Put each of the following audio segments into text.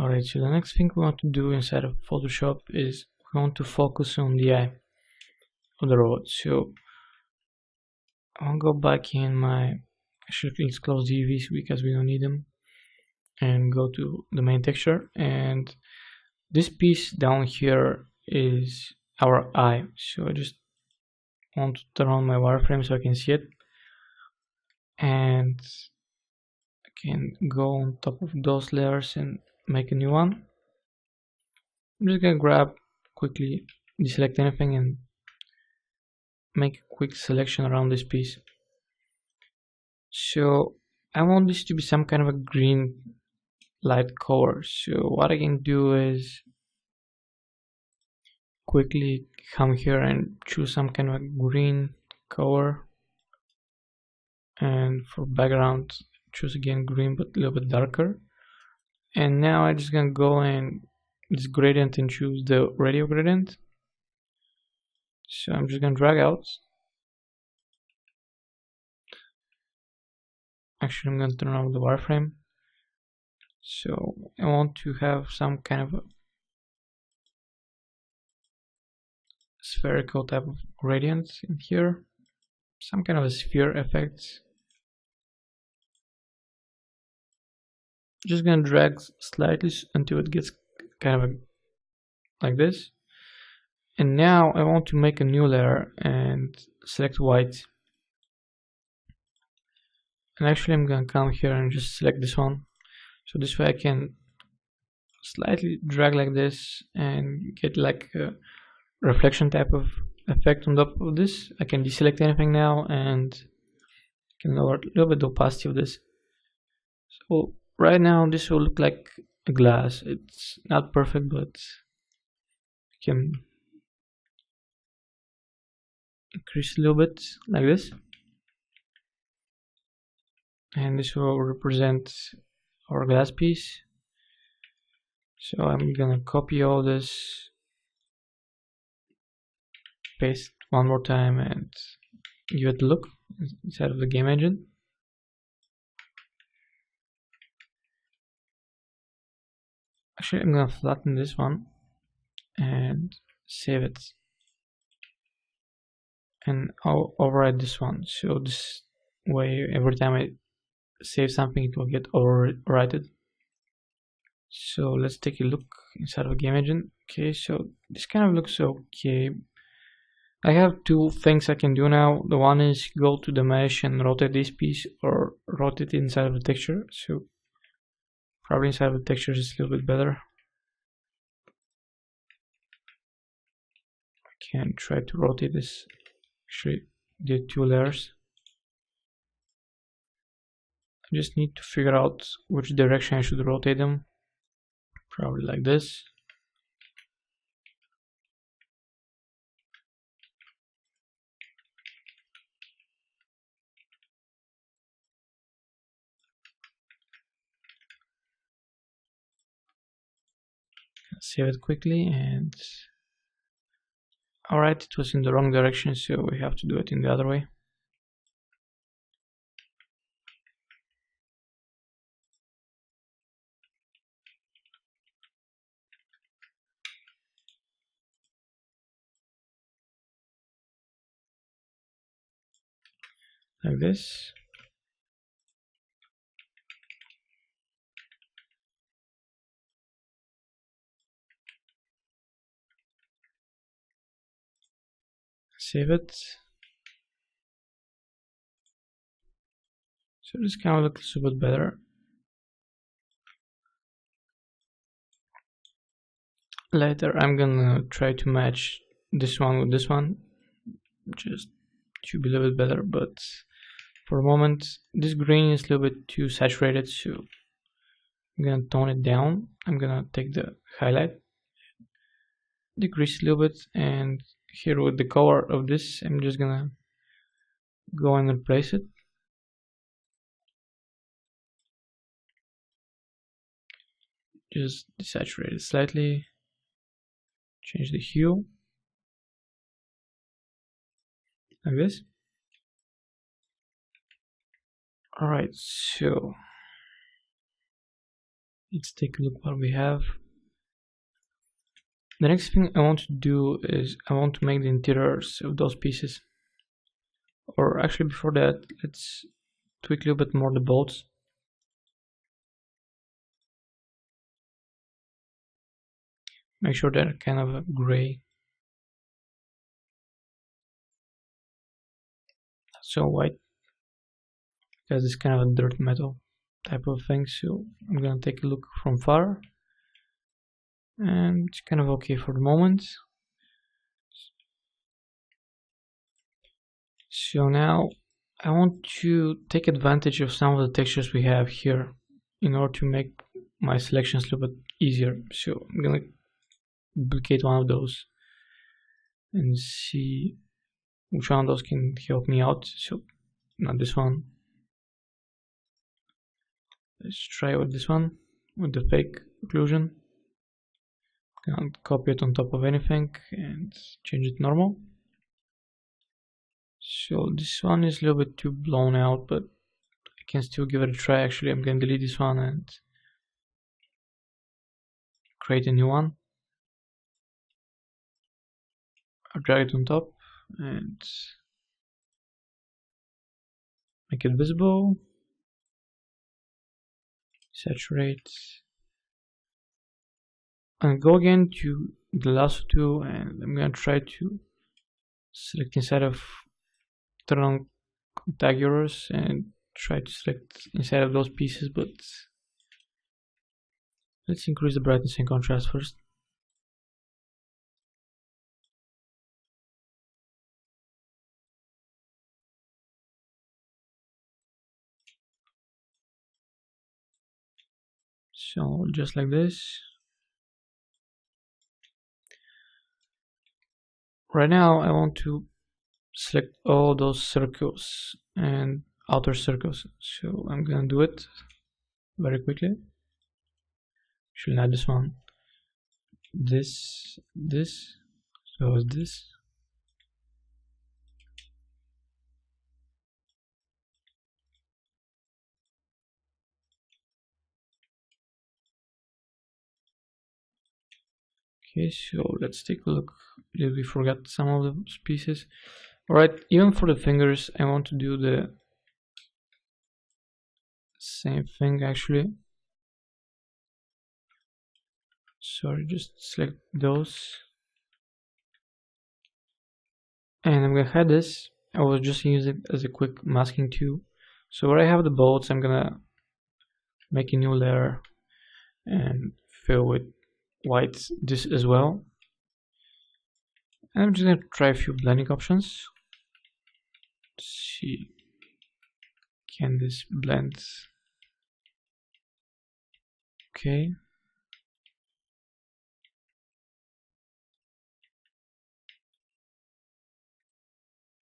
Alright, so the next thing we want to do inside of Photoshop is we want to focus on the eye of the robot. So I'll go back in my, actually let's close the UVs because we don't need them, and go to the main texture, and this piece down here is our eye. So I just want to turn on my wireframe so I can see it, and I can go on top of those layers and make a new one. I'm just gonna grab quickly, deselect anything and make a quick selection around this piece. So I want this to be some kind of a green light color. So what I can do is quickly come here and choose some kind of a green color, and for background choose again green but a little bit darker. And now I'm just gonna go in this gradient and choose the radio gradient. So I'm just gonna drag out. Actually, I'm gonna turn off the wireframe. So I want to have some kind of a spherical type of gradient in here, some kind of a sphere effect. Just gonna drag slightly until it gets kind of like this. And now I want to make a new layer and select white. And actually I'm gonna come here and just select this one. So this way I can slightly drag like this and get like a reflection type of effect on top of this. I can deselect anything now and can lower a little bit the opacity of this. So right now this will look like a glass. It's not perfect, but I can increase a little bit like this, and this will represent our glass piece. So I'm gonna copy all this, paste one more time, and give it a look inside of the game engine. Actually, I'm gonna flatten this one and save it, and I'll override this one. So this way, every time I save something, it will get overwritten. So let's take a look inside of a game engine. Okay, so this kind of looks okay. I have two things I can do now. The one is go to the mesh and rotate this piece, or rotate it inside of the texture. So probably inside of the texture is a little bit better. I can try to rotate this. Actually, the two layers. I just need to figure out which direction I should rotate them. Probably like this. Save it quickly, and alright, it was in the wrong direction, so we have to do it in the other way. Like this. Save it. So this kind of looks a bit better. Later I'm gonna try to match this one with this one, just to be a little bit better, but for the moment this green is a little bit too saturated, so I'm gonna tone it down. I'm gonna take the highlight, decrease a little bit, and here with the color of this I'm just gonna go and replace it. Just desaturate it slightly, change the hue like this. Alright, so Let's take a look what we have. The next thing I want to do is I want to make the interiors of those pieces. Or actually before that, let's tweak a little bit more the bolts. Make sure they're kind of gray. So white. Because it's kind of a dirt metal type of thing. So I'm gonna take a look from far. And it's kind of okay for the moment. So now I want to take advantage of some of the textures we have here in order to make my selections a little bit easier. So I'm gonna duplicate one of those and see which one of those can help me out. So not this one. Let's try with this one with the fake occlusion. Can't copy it on top of anything and change it normal. So this one is a little bit too blown out, but I can still give it a try. Actually, I'm gonna delete this one and create a new one. I'll drag it on top and make it visible. Saturate. And go again to the lasso tool, and I'm gonna try to select inside of turn on contagurus and try to select inside of those pieces, but let's increase the brightness and contrast first. So just like this. Right now I want to select all those circles and outer circles, so I'm gonna do it very quickly. Should not this one, this, so is this. Okay, so let's take a look. We forgot some of the pieces. Alright, even for the fingers I want to do the same thing actually. Sorry, just select those. And I'm gonna hide this. I was just using it as a quick masking tool. So where I have the bolts, I'm gonna make a new layer and fill with white this as well. And I'm just gonna try a few blending options. Let's see, can this blend? Okay.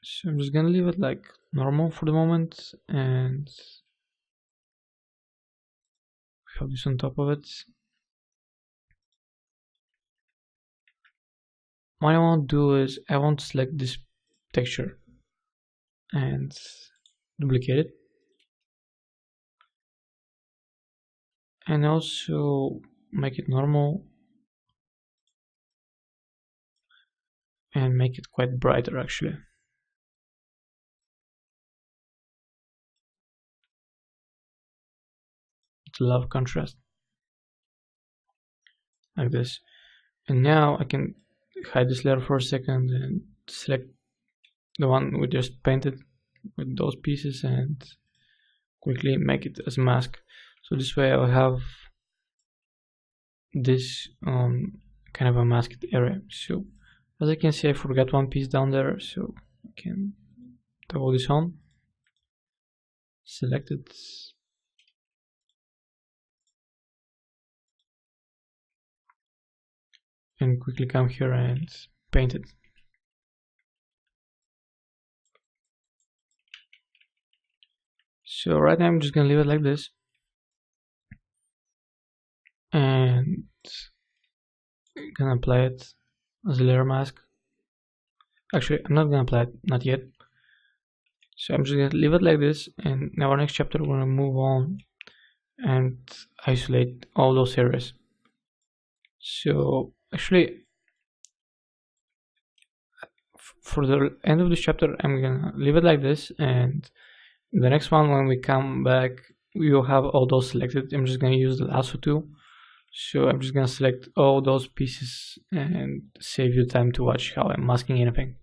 So I'm just gonna leave it like normal for the moment and have this on top of it. What I want to do is I want to select this texture and duplicate it, and also make it normal and make it quite brighter actually. It's a lot of contrast like this. And now I can hide this layer for a second and select the one we just painted with those pieces and quickly make it as a mask. So this way I'll have this kind of a masked area. So as you can see, I forgot one piece down there, so I can toggle this on, select it, and quickly come here and paint it. So right now I'm just gonna leave it like this, and I'm gonna apply it as a layer mask. Actually, I'm not gonna apply it, not yet. So I'm just gonna leave it like this, and in our next chapter we're gonna move on and isolate all those areas. So actually, for the end of this chapter, I'm gonna leave it like this, and the next one, when we come back, we will have all those selected. I'm just gonna use the lasso tool. So I'm just gonna select all those pieces and save you time to watch how I'm masking anything.